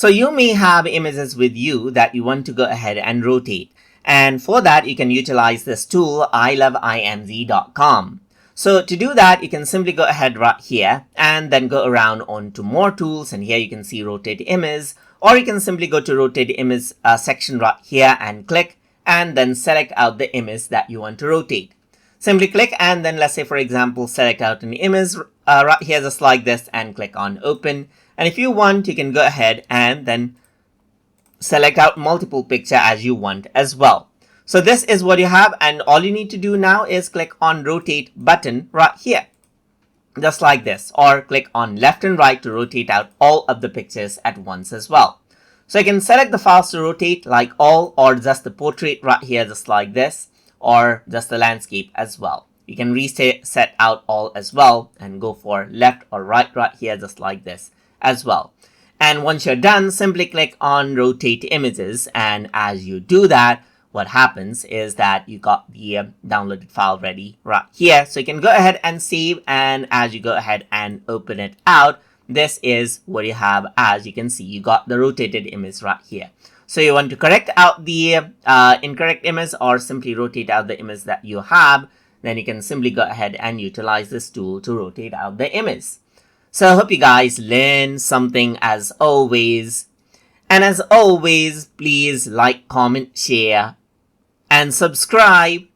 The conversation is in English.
So you may have images with you that you want to go ahead and rotate. And for that, you can utilize this tool, ILoveIMG.com. So to do that, you can simply go ahead right here and then go around onto more tools. And here you can see rotate image, or you can simply go to rotate image section right here and click and then select out the image that you want to rotate. Simply click and then let's say, for example, select out an image right here just like this and click on open. And if you want, you can go ahead and then select out multiple picture as you want as well. So this is what you have, and all you need to do now is click on rotate button right here, just like this, or click on left and right to rotate out all of the pictures at once as well. So you can select the files to rotate like all, or just the portrait right here just like this, or just the landscape as well. You can reset out all as well and go for left or right here just like this as well. And once you're done, simply click on rotate images, and as you do that, what happens is that you got the downloaded file ready right here. So you can go ahead and save, and as you go ahead and open it out, this is what you have. As you can see, you got the rotated image right here. So you want to correct out the incorrect image, or simply rotate out the image that you have, then you can simply go ahead and utilize this tool to rotate out the image. So I hope you guys learned something as always. And as always, please like, comment, share, and subscribe.